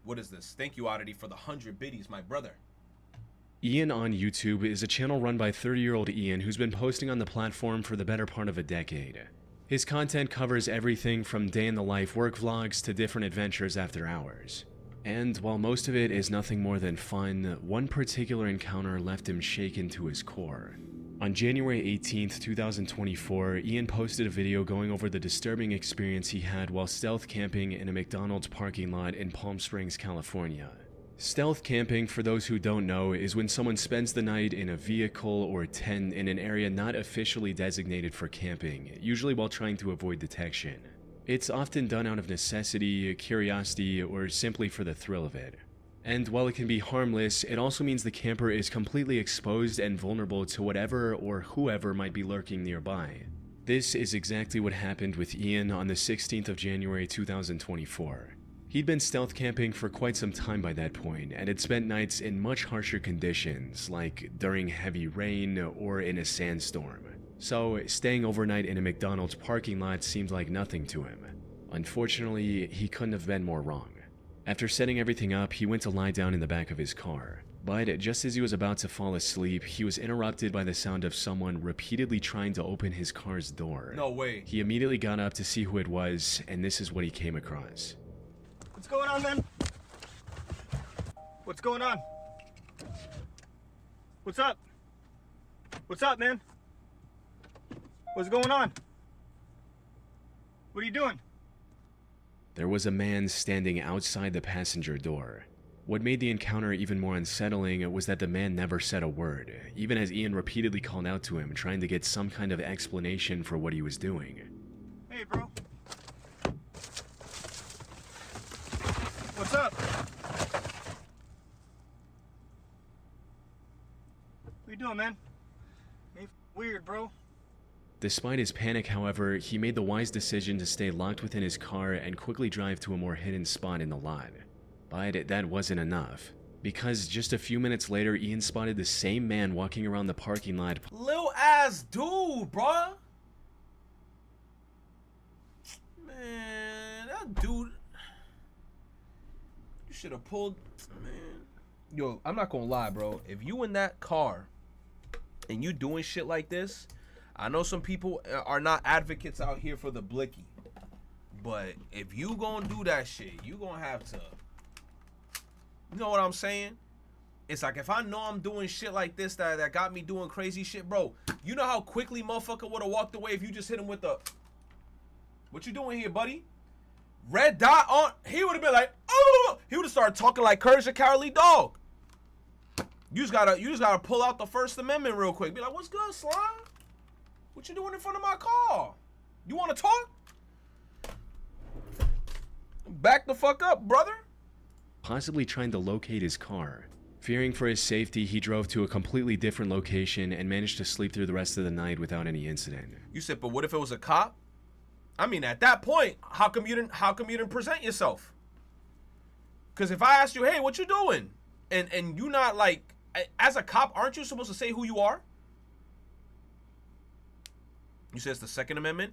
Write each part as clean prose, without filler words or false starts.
What is this? Thank you, Oddity, for the 100 biddies, my brother. Ian on YouTube is a channel run by 30-year-old Ian who's been posting on the platform for the better part of a decade. His content covers everything from day-in-the-life work vlogs to different adventures after hours. And while most of it is nothing more than fun, one particular encounter left him shaken to his core. On January 18th, 2024, Ian posted a video going over the disturbing experience he had while stealth camping in a McDonald's parking lot in Palm Springs, California. Stealth camping, for those who don't know, is when someone spends the night in a vehicle or tent in an area not officially designated for camping, usually while trying to avoid detection. It's often done out of necessity, curiosity, or simply for the thrill of it. And while it can be harmless, it also means the camper is completely exposed and vulnerable to whatever or whoever might be lurking nearby. This is exactly what happened with Ian on the 16th of January 2024. He'd been stealth camping for quite some time by that point, and had spent nights in much harsher conditions, like during heavy rain or in a sandstorm. So, staying overnight in a McDonald's parking lot seemed like nothing to him. Unfortunately, he couldn't have been more wrong. After setting everything up, he went to lie down in the back of his car. But just as he was about to fall asleep, he was interrupted by the sound of someone repeatedly trying to open his car's door. No way. He immediately got up to see who it was, and this is what he came across. What's going on, man? What's going on? What's up? What's up, man? What's going on? What are you doing? There was a man standing outside the passenger door. What made the encounter even more unsettling was that the man never said a word, even as Ian repeatedly called out to him, trying to get some kind of explanation for what he was doing. Hey, bro. What's up? What you doing, man? Hey, weird, bro. Despite his panic, however, he made the wise decision to stay locked within his car and quickly drive to a more hidden spot in the lot. But that wasn't enough, because just a few minutes later, Ian spotted the same man walking around the parking lot. Lil ass dude, bruh. Man, that dude. You should have pulled, man. Yo, I'm not gonna lie, bro. If you in that car and you doing shit like this, I know some people are not advocates out here for the blicky, but if you gonna do that shit, you gonna have to. You know what I'm saying? It's like if I know I'm doing shit like this that got me doing crazy shit, bro. You know how quickly motherfucker would have walked away if you just hit him with the. What you doing here, buddy? Red dot on. He would have been like, oh. He would have started talking like Courage the Cowardly Dog. You just gotta pull out the First Amendment real quick. Be like, what's good, Slime? What you doing in front of my car? You want to talk? Back the fuck up, brother. Possibly trying to locate his car. Fearing for his safety, he drove to a completely different location and managed to sleep through the rest of the night without any incident. You said, but what if it was a cop? I mean, at that point, how come you didn't present yourself? Because if I asked you, hey, what you doing? And you not like, as a cop, aren't you supposed to say who you are? You said it's the Second Amendment?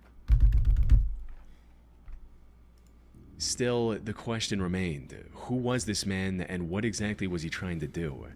Still, the question remained, who was this man and what exactly was he trying to do?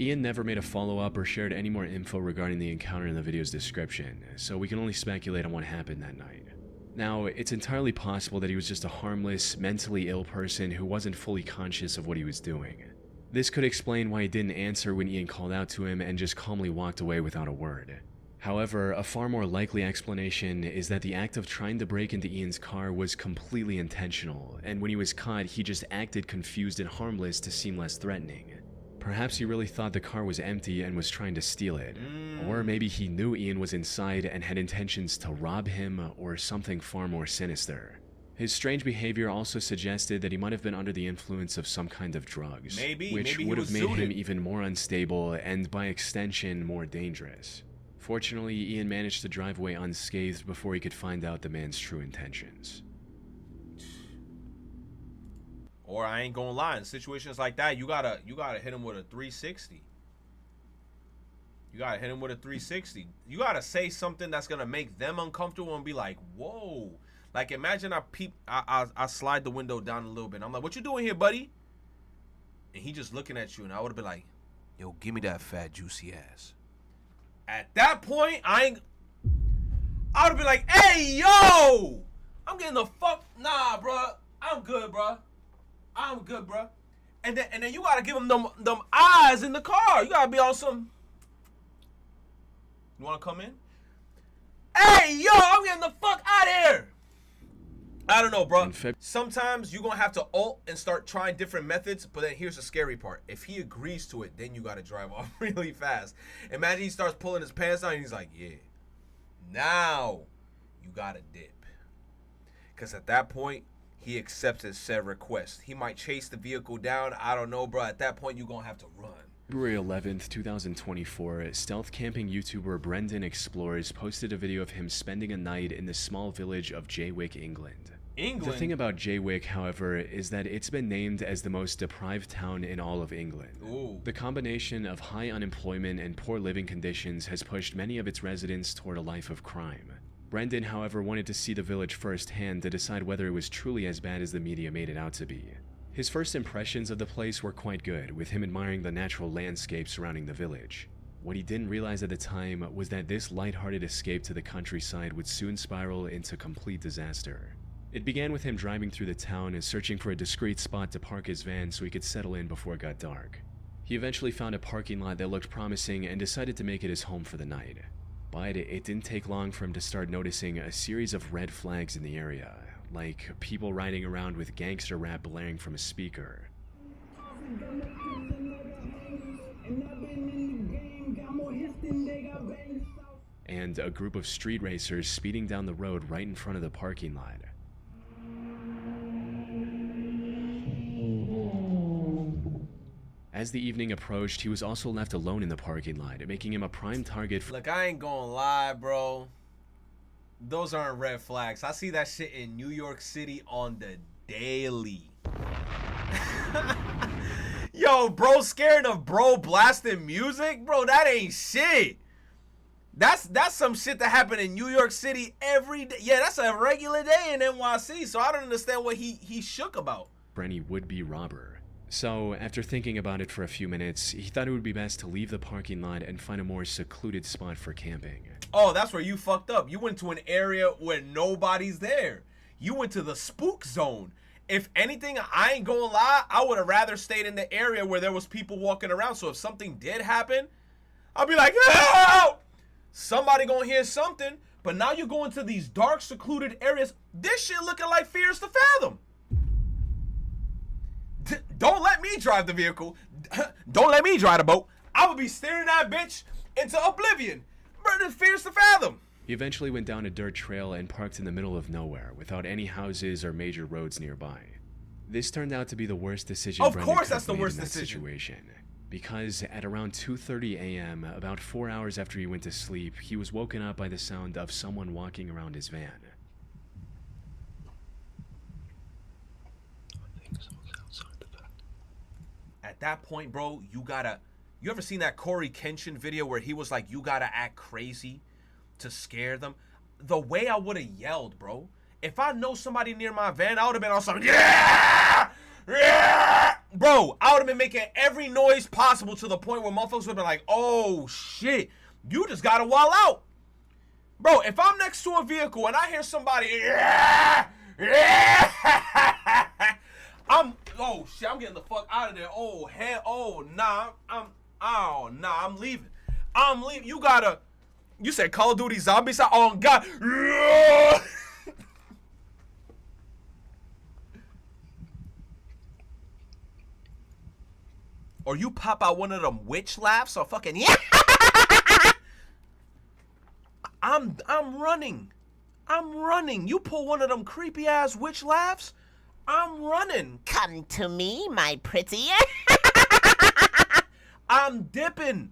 Ian never made a follow-up or shared any more info regarding the encounter in the video's description, so we can only speculate on what happened that night. Now, it's entirely possible that he was just a harmless, mentally ill person who wasn't fully conscious of what he was doing. This could explain why he didn't answer when Ian called out to him and just calmly walked away without a word. However, a far more likely explanation is that the act of trying to break into Ian's car was completely intentional, and when he was caught, he just acted confused and harmless to seem less threatening. Perhaps he really thought the car was empty and was trying to steal it. Or maybe he knew Ian was inside and had intentions to rob him or something far more sinister. His strange behavior also suggested that he might have been under the influence of some kind of drugs, which would have made him even more unstable and by extension more dangerous. Fortunately, Ian managed to drive away unscathed before he could find out the man's true intentions. Or I ain't gonna lie, in situations like that, you gotta hit him with a 360. You gotta hit him with a 360. You gotta say something that's gonna make them uncomfortable and be like, whoa. Like imagine I slide the window down a little bit. I'm like, what you doing here, buddy? and he just looking at you, and I would have been like, yo, give me that fat, juicy ass. At that point, I would have been like, hey, yo, I'm getting the fuck, nah, bro. I'm good, bro. I'm good, bro. And then you gotta give him them eyes in the car. You gotta be on some. You wanna come in? Hey, yo, I'm getting the fuck out of here. I don't know, bro. Sometimes you're gonna have to ult and start trying different methods, but then here's the scary part. If he agrees to it, then you gotta drive off really fast. Imagine he starts pulling his pants down and he's like, yeah, now you gotta dip. Because at that point, he accepted said request. He might chase the vehicle down. I don't know, bro. At that point, you're gonna have to run. February 11th, 2024, stealth camping YouTuber Brendan Explores posted a video of him spending a night in the small village of Jaywick, England. The thing about Jaywick, however, is that it's been named as the most deprived town in all of England. Ooh. The combination of high unemployment and poor living conditions has pushed many of its residents toward a life of crime. Brendan, however, wanted to see the village firsthand to decide whether it was truly as bad as the media made it out to be. His first impressions of the place were quite good, with him admiring the natural landscape surrounding the village. What he didn't realize at the time was that this lighthearted escape to the countryside would soon spiral into complete disaster. It began with him driving through the town and searching for a discreet spot to park his van so he could settle in before it got dark. He eventually found a parking lot that looked promising and decided to make it his home for the night. But it didn't take long for him to start noticing a series of red flags in the area, like people riding around with gangster rap blaring from a speaker, and a group of street racers speeding down the road right in front of the parking lot. As the evening approached, he was also left alone in the parking lot, making him a prime target for— Look, I ain't gonna lie, bro. Those aren't red flags. I see that shit in New York City on the daily. Yo, bro, scared of bro blasting music? Bro, that ain't shit. That's some shit that happened in New York City every day. Yeah, that's a regular day in NYC, so I don't understand what he shook about. For any would-be robber. So, after thinking about it for a few minutes, he thought it would be best to leave the parking lot and find a more secluded spot for camping. Oh, that's where you fucked up. You went to an area where nobody's there. You went to the spook zone. If anything, I ain't gonna lie, I would have rather stayed in the area where there was people walking around. So if something did happen, I'll be like, help! Somebody gonna hear something. But now you're going to these dark, secluded areas. This shit looking like Fears to Fathom. Don't let me drive the vehicle. Don't let me drive the boat. I would be steering that bitch into oblivion. Murder Fears to Fathom. He eventually went down a dirt trail and parked in the middle of nowhere, without any houses or major roads nearby. This turned out to be the worst decision Of Brendan course could that's the have made worst in that decision. situation. Because at around 2:30 a.m., about 4 hours after he went to sleep, he was woken up by the sound of someone walking around his van. At that point, bro, you ever seen that Corey Kenshin video where he was like, you gotta act crazy to scare them? The way I would have yelled, bro. If I know somebody near my van, I would have been on something, yeah! Yeah! Bro, I would have been making every noise possible to the point where motherfuckers would have been like, oh shit, you just gotta wall out. Bro, if I'm next to a vehicle and I hear somebody, yeah! Yeah! Oh shit, I'm getting the fuck out of there. Oh hell, I'm leaving. You said Call of Duty Zombies? Oh god. Or you pop out one of them witch laughs or fucking yeah. I'm running. You pull one of them creepy ass witch laughs, I'm running. Come to me, my pretty. I'm dipping.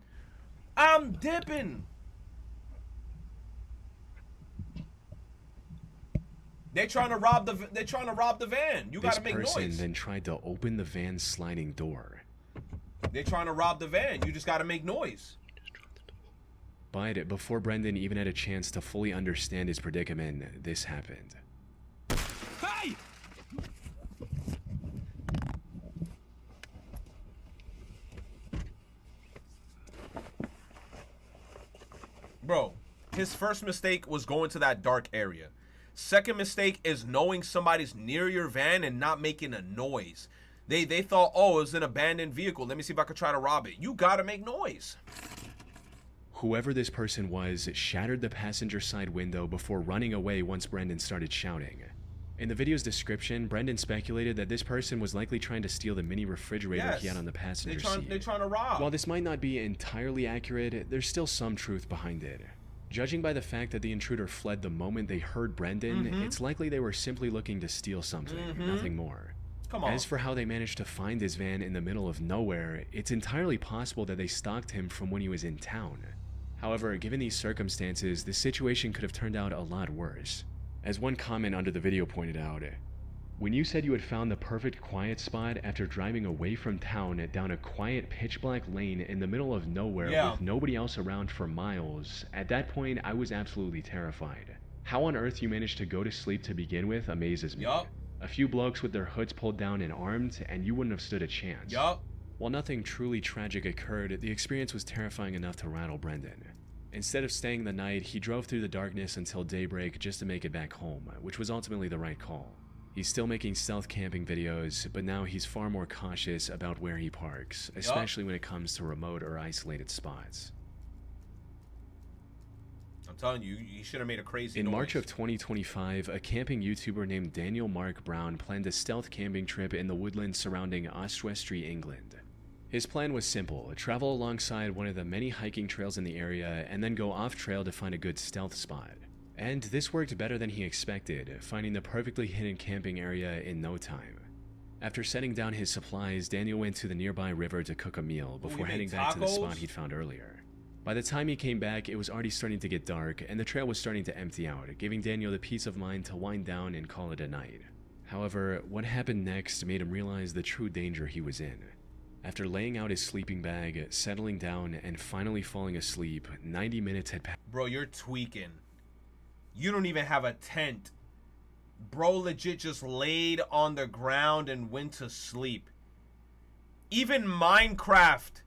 They're trying to rob the van. You gotta make noise. This person then tried to open the van's sliding door. They're trying to rob the van. You just gotta make noise. But before Brendan even had a chance to fully understand his predicament, this happened. Hey! Bro, his first mistake was going to that dark area. Second mistake is knowing somebody's near your van and not making a noise. They thought, oh, it's an abandoned vehicle. Let me see if I could try to rob it. You gotta make noise. Whoever this person was shattered the passenger side window before running away once Brendan started shouting. In the video's description, Brendan speculated that this person was likely trying to steal the mini refrigerator he had on the passenger seat. They're trying to rob. While this might not be entirely accurate, there's still some truth behind it. Judging by the fact that the intruder fled the moment they heard Brendan, it's likely they were simply looking to steal something, nothing more. Come on. As for how they managed to find his van in the middle of nowhere, it's entirely possible that they stalked him from when he was in town. However, given these circumstances, the situation could have turned out a lot worse. As one comment under the video pointed out, when you said you had found the perfect quiet spot after driving away from town down a quiet pitch-black lane in the middle of nowhere with nobody else around for miles, at that point I was absolutely terrified. How on earth you managed to go to sleep to begin with amazes me. A few blokes with their hoods pulled down and armed, and you wouldn't have stood a chance. While nothing truly tragic occurred, the experience was terrifying enough to rattle Brendan. Instead of staying the night, he drove through the darkness until daybreak just to make it back home, which was ultimately the right call. He's still making stealth camping videos, but now he's far more cautious about where he parks, especially when it comes to remote or isolated spots. I'm telling you, you should have made a crazy noise. In noise. March of 2025, a camping YouTuber named Daniel Mark Brown planned a stealth camping trip in the woodlands surrounding Oswestry, England. His plan was simple: travel alongside one of the many hiking trails in the area and then go off-trail to find a good stealth spot. And this worked better than he expected, finding the perfectly hidden camping area in no time. After setting down his supplies, Daniel went to the nearby river to cook a meal before heading back to the spot he'd found earlier. By the time he came back, it was already starting to get dark and the trail was starting to empty out, giving Daniel the peace of mind to wind down and call it a night. However, what happened next made him realize the true danger he was in. After laying out his sleeping bag, settling down, and finally falling asleep, 90 minutes had passed. Bro, you're tweaking. You don't even have a tent. Bro legit just laid on the ground and went to sleep. Even Minecraft,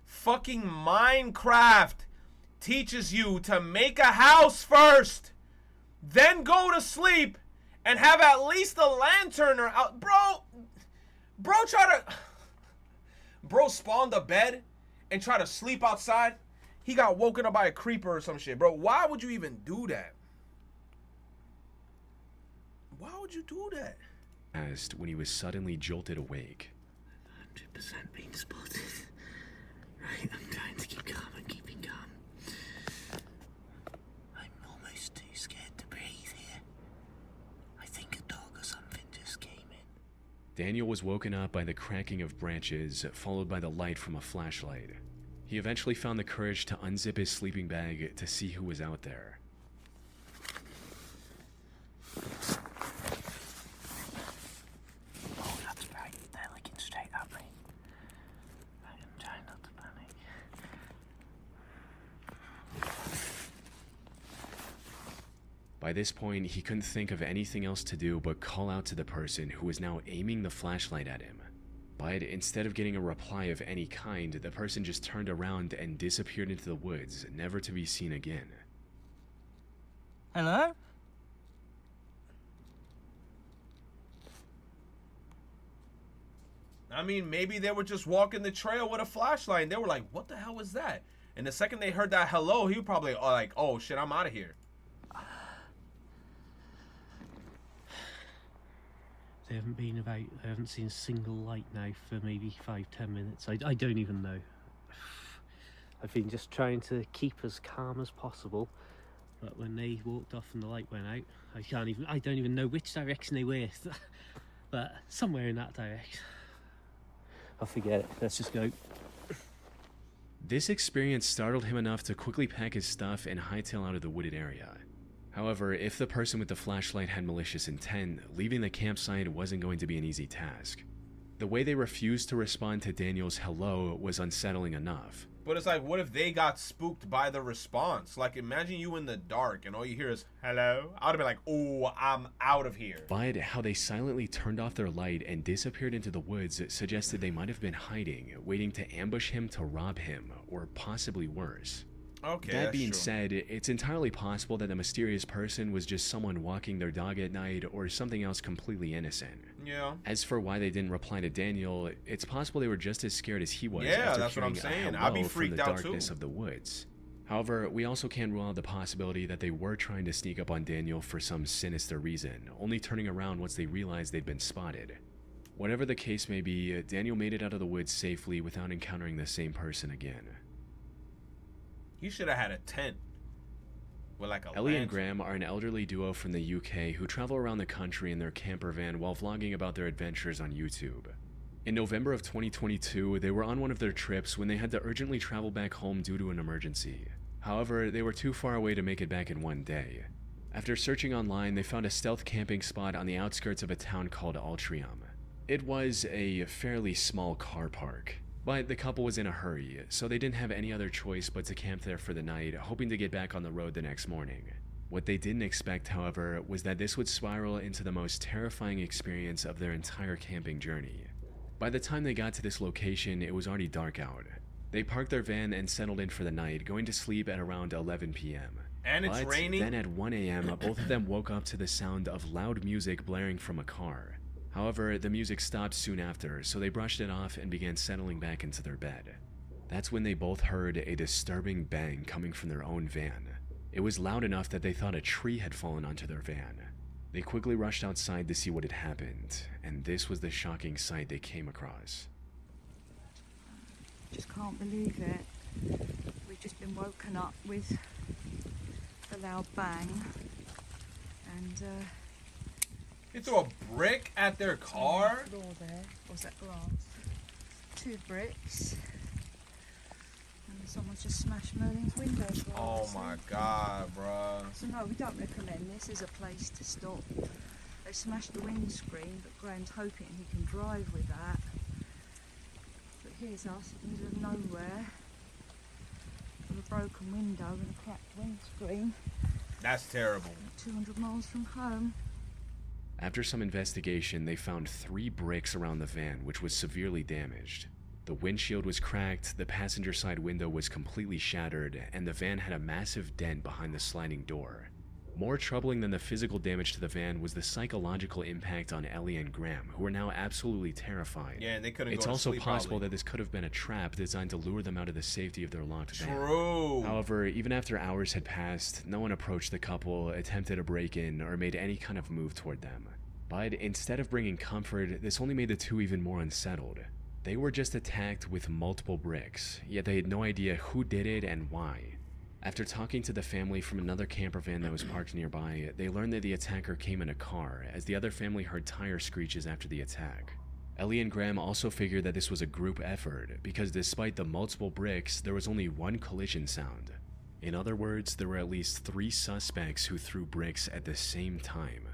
fucking Minecraft, teaches you to make a house first, then go to sleep and have at least a lantern or out. Bro spawned a bed and tried to sleep outside. He got woken up by a creeper or some shit. Bro, why would you even do that? Why would you do that? Asked when he was suddenly jolted awake. 100% being spotted. Right, I'm trying to keep calm and keeping calm. I'm almost too scared to breathe here. I think a dog or something just came in. Daniel was woken up by the cracking of branches, followed by the light from a flashlight. He eventually found the courage to unzip his sleeping bag to see who was out there. Oh, that's right. They're looking straight at me. I am trying not to panic. By this point, he couldn't think of anything else to do but call out to the person who was now aiming the flashlight at him. But instead of getting a reply of any kind, the person just turned around and disappeared into the woods, never to be seen again. Hello? I mean, maybe they were just walking the trail with a flashlight and they were like, what the hell was that? And the second they heard that hello, he probably like, oh shit, I'm out of here. They haven't been about. I haven't seen a single light now for maybe 5-10 minutes. I don't even know. I've been just trying to keep as calm as possible, but when they walked off and the light went out, I don't even know which direction they were, but somewhere in that direction. I'll forget it. Let's just go. This experience startled him enough to quickly pack his stuff and hightail out of the wooded area. However, if the person with the flashlight had malicious intent, leaving the campsite wasn't going to be an easy task. The way they refused to respond to Daniel's hello was unsettling enough. But it's like, what if they got spooked by the response? Like, imagine you in the dark and all you hear is, hello? I would have been like, oh, I'm out of here. But how they silently turned off their light and disappeared into the woods suggested they might have been hiding, waiting to ambush him to rob him, or possibly worse. Okay. That that's being true. said, it's entirely possible that the mysterious person was just someone walking their dog at night or something else completely innocent. Yeah. As for why they didn't reply to Daniel, it's possible they were just as scared as he was Yeah, after that's what I'm hearing a saying. hello I'd be from freaked the out, darkness too. of the woods. However, we also can't rule out the possibility that they were trying to sneak up on Daniel for some sinister reason, only turning around once they realized they'd been spotted. Whatever the case may be, Daniel made it out of the woods safely without encountering the same person again. He should have had a tent with like a Ellie and lantern. Graham are an elderly duo from the UK who travel around the country in their camper van while vlogging about their adventures on YouTube. In November of 2022, they were on one of their trips when they had to urgently travel back home due to an emergency. However, they were too far away to make it back in one day. After searching online, they found a stealth camping spot on the outskirts of a town called Altrincham. It was a fairly small car park, but the couple was in a hurry, so they didn't have any other choice but to camp there for the night, hoping to get back on the road the next morning. What they didn't expect, however, was that this would spiral into the most terrifying experience of their entire camping journey. By the time they got to this location, it was already dark out. They parked their van and settled in for the night, going to sleep at around 11 p.m. And it's But raining. then at 1 a.m., both of them woke up to the sound of loud music blaring from a car. However, the music stopped soon after, so they brushed it off and began settling back into their bed. That's when they both heard a disturbing bang coming from their own van. It was loud enough that they thought a tree had fallen onto their van. They quickly rushed outside to see what had happened, and this was the shocking sight they came across. Just can't believe it. We've just been woken up with a loud bang, and He threw a brick at their car. floor there. Was that glass? 2 bricks, and someone's just smashed Merlin's window. Oh my god, bruh. So no, we don't recommend this as a place to stop. They smashed the windscreen, but Graham's hoping he can drive with that. But here's us in the middle of nowhere with a broken window and a cracked windscreen, That's terrible. 200 miles from home. After some investigation, they found 3 bricks around the van, which was severely damaged. The windshield was cracked, the passenger side window was completely shattered, and the van had a massive dent behind the sliding door. More troubling than the physical damage to the van was the psychological impact on Ellie and Graham, who were now absolutely terrified. Yeah, and they couldn't It's go to also sleep, possible probably. that this could have been a trap designed to lure them out of the safety of their locked van. True. However, even after hours had passed, no one approached the couple, attempted a break-in, or made any kind of move toward them. But instead of bringing comfort, this only made the two even more unsettled. They were just attacked with multiple bricks, yet they had no idea who did it and why. After talking to the family from another camper van that was parked nearby, they learned that the attacker came in a car, as the other family heard tire screeches after the attack. Ellie and Graham also figured that this was a group effort, because despite the multiple bricks, there was only one collision sound. In other words, there were at least 3 suspects who threw bricks at the same time.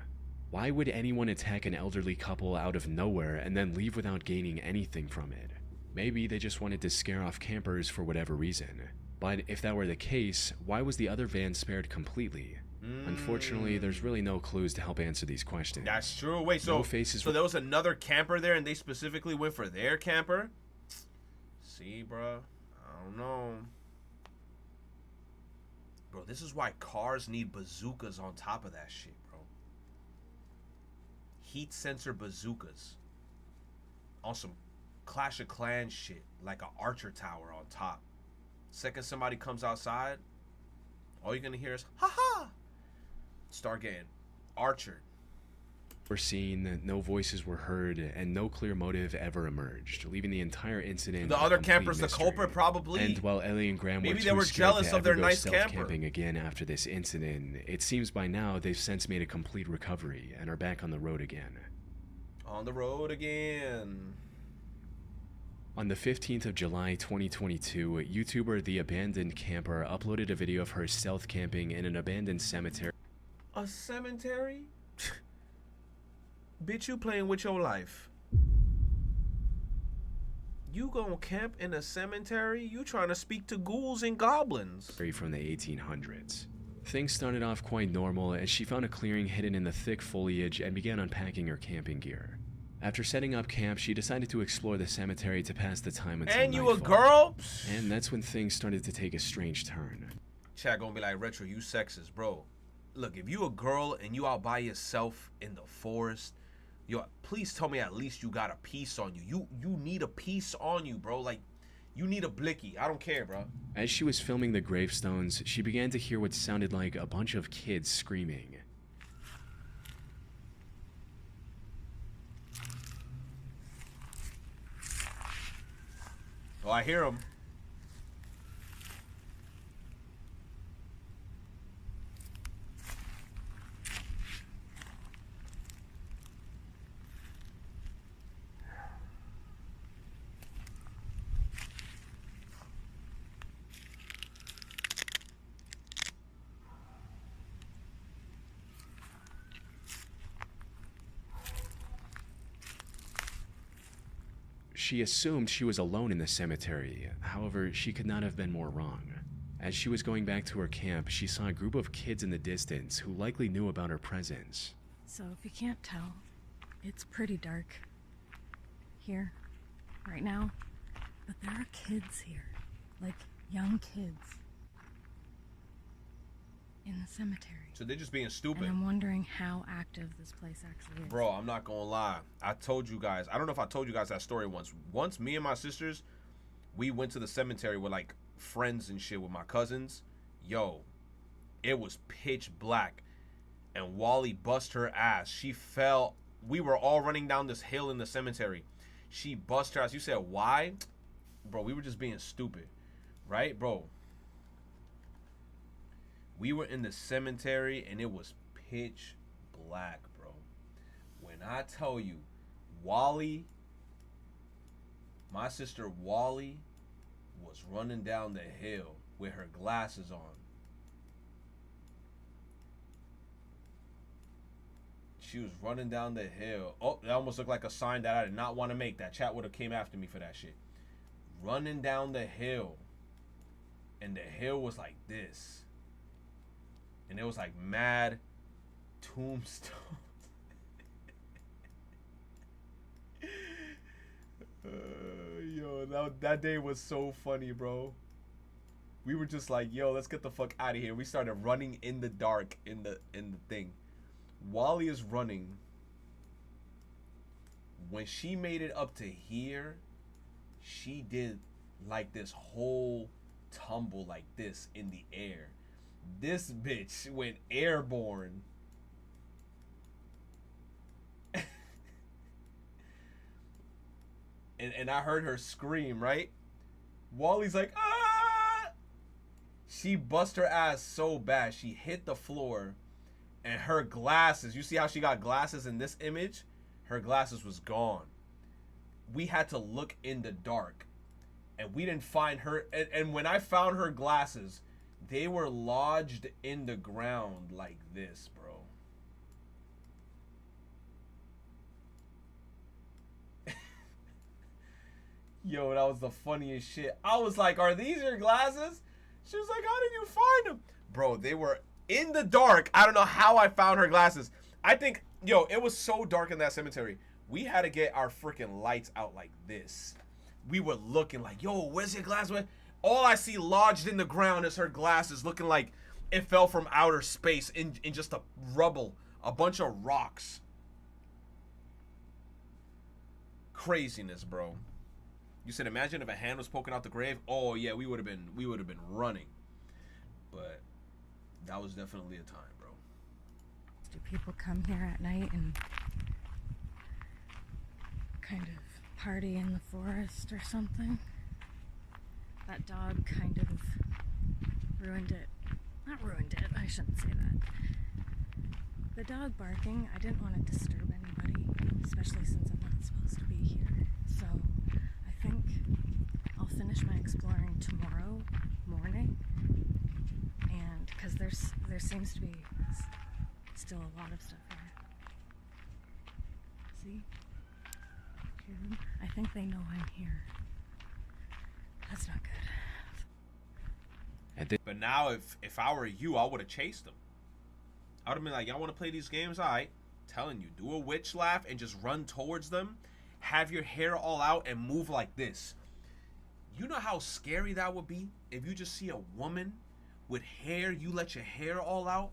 Why would anyone attack an elderly couple out of nowhere and then leave without gaining anything from it? Maybe they just wanted to scare off campers for whatever reason. But if that were the case, why was the other van spared completely? Unfortunately, there's really no clues to help answer these questions. That's true. Wait, No so faces so there was another camper there, and they specifically went for their camper? See, bro, I don't know. Bro, this is why cars need bazookas on top of that shit, bro. Heat sensor bazookas on some Clash of Clans shit, like an Archer tower on top. Second somebody comes outside, all you're gonna hear is "ha ha." Start getting archered. were seen, no voices were heard, and no clear motive ever emerged, leaving the entire incident The a other complete campers, the mystery. culprit, probably. And while Ellie and Graham Maybe were they too were scared jealous to of their ever go nice stealth camper. camping again after this incident, it seems by now they've since made a complete recovery and are back on the road again. On the road again. On the 15th of July 2022, YouTuber The Abandoned Camper uploaded a video of her stealth camping in an abandoned cemetery. A cemetery? Bitch, you playing with your life. You gonna camp in a cemetery? You trying to speak to ghouls and goblins. From the 1800s. Things started off quite normal as she found a clearing hidden in the thick foliage and began unpacking her camping gear. After setting up camp, she decided to explore the cemetery to pass the time until And you a nightfall. girl? And that's when things started to take a strange turn. Chat gonna be like, Retro, you sexist, bro. Look, if you a girl and you out by yourself in the forest, yo, please tell me at least you got a piece on you. You need a piece on you, bro. Like, you need a blicky. I don't care, bro. As she was filming the gravestones, she began to hear what sounded like a bunch of kids screaming. Oh, I hear him. She assumed she was alone in the cemetery. However, she could not have been more wrong. As she was going back to her camp, she saw a group of kids in the distance who likely knew about her presence. So if you can't tell, it's pretty dark here, right now. But there are kids here, like young kids, in the cemetery. So they're just being And stupid. I'm wondering how active this place actually is. Bro, I'm not gonna lie. I told you guys. I don't know if I told you guys that story once. Once, me and my sisters, we went to the cemetery with like friends and shit with my cousins. Yo, it was pitch black, and Wally bust her ass. She fell. We were all running down this hill in the cemetery. She bust her ass. You said why? Bro, we were just being stupid, right, bro? We were in the cemetery and it was pitch black, bro. When I tell you, Wally, my sister Wally, was running down the hill with her glasses on. She was running down the hill. Oh, that almost looked like a sign that I did not want to make. That chat would have came after me for that shit. Running down the hill. And the hill was like this. And it was like mad tombstones. Yo, that day was so funny, bro. We were just like, yo, let's get the fuck out of here. We started running in the dark in the thing. Wally is running. When she made it up to here, she did like this whole tumble like this in the air. This bitch went airborne. and I heard her scream, right? Wally's like, ah! She bust her ass so bad. She hit the floor. And her glasses, you see how she got glasses in this image? Her glasses was gone. We had to look in the dark. And we didn't find her. And when I found her glasses, they were lodged in the ground like this, bro. Yo, that was the funniest shit. I was like, are these your glasses? She was like, how did you find them? Bro, they were in the dark. I don't know how I found her glasses. I think, yo, it was so dark in that cemetery. We had to get our freaking lights out like this. We were looking like, yo, where's your glasses? All I see lodged in the ground is her glasses, looking like it fell from outer space in just a rubble, a bunch of rocks. Craziness, bro. You said, imagine if a hand was poking out the grave. Oh yeah, we would have been running. But that was definitely a time, bro. Do people come here at night and kind of party in the forest or something? That dog kind of ruined it. Not ruined it, I shouldn't say that. The dog barking, I didn't want to disturb anybody, especially since I'm not supposed to be here. So I think I'll finish my exploring tomorrow morning. And because there seems to be still a lot of stuff here. See? Hear them? I think they know I'm here. That's not good. But now, if I were you, I would have chased them. I would have been like, y'all want to play these games? All right. telling you, do a witch laugh and just run towards them. Have your hair all out and move like this. You know how scary that would be if you just see a woman with hair, you let your hair all out,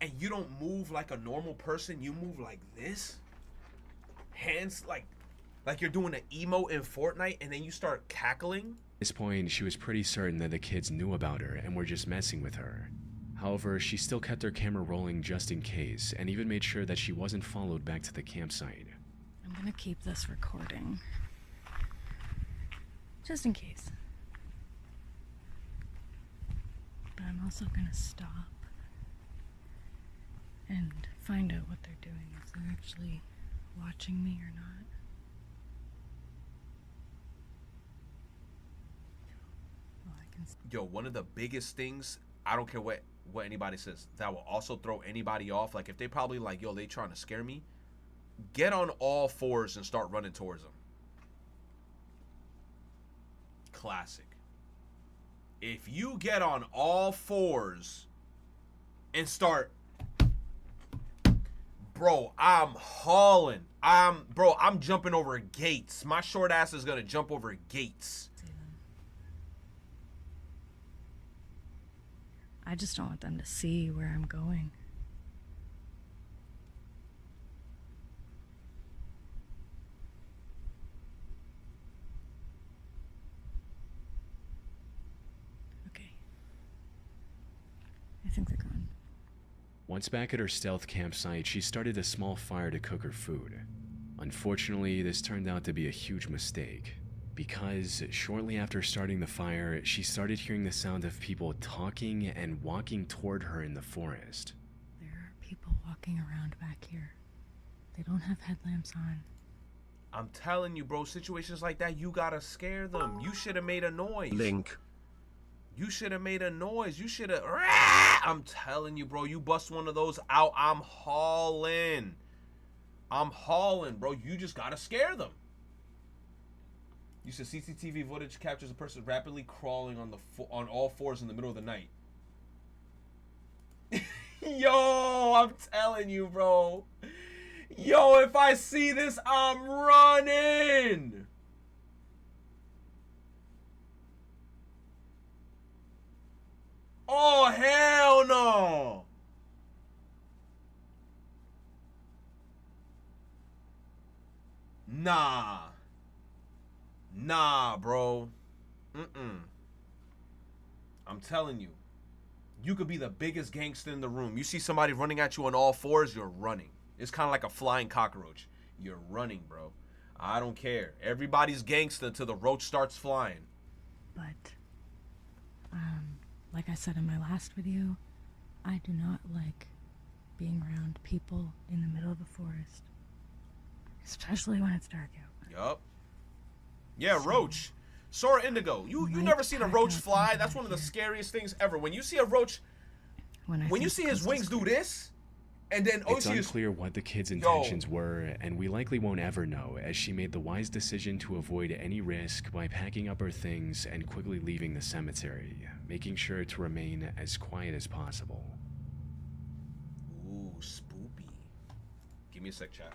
and you don't move like a normal person, you move like this. Hands like you're doing an emo in Fortnite, and then you start cackling. At this point, she was pretty certain that the kids knew about her and were just messing with her. However, she still kept her camera rolling just in case, and even made sure that she wasn't followed back to the campsite. I'm gonna keep this recording. Just in case. But I'm also gonna stop and find out what they're doing, if they're actually watching me or not. Well, I can Yo, one of the biggest things, I don't care what anybody says, that will also throw anybody off. Like if they probably like, yo, they trying to scare me, get on all fours and start running towards them. Classic. If you get on all fours and start, bro, I'm hauling. I'm jumping over gates. My short ass is gonna jump over gates. see them. I just don't want them to see where I'm going. Okay. I think they're gone. Once back at her stealth campsite, she started a small fire to cook her food. Unfortunately, this turned out to be a huge mistake, because shortly after starting the fire, she started hearing the sound of people talking and walking toward her in the forest. There are people walking around back here. They don't have headlamps on. I'm telling you, bro, situations like that, you gotta scare them. You should have made a noise. Link. You should have made a noise. You should have. I'm telling you, bro, you bust one of those out, I'm hauling. I'm hauling, bro. You just gotta scare them. You said CCTV footage captures a person rapidly crawling on all fours in the middle of the night. Yo, I'm telling you, bro. Yo, if I see this, I'm running. Oh, hell no. Nah, bro. I'm telling you. You could be the biggest gangster in the room. You see somebody running at you on all fours, you're running. It's kind of like a flying cockroach. You're running, bro. I don't care. Everybody's gangster until the roach starts flying. But, like I said in my last video, I do not like being around people in the middle of a forest. Especially when it's dark out. Yup. Yeah, roach. Sora Indigo. You never seen a roach fly? That's one of the scariest things ever. When you see a roach, when you see his wings do this, and then It's unclear what the kids' intentions were, and we likely won't ever know, as she made the wise decision to avoid any risk by packing up her things and quickly leaving the cemetery, making sure to remain as quiet as possible. Ooh, spoopy. Give me a sec, chat.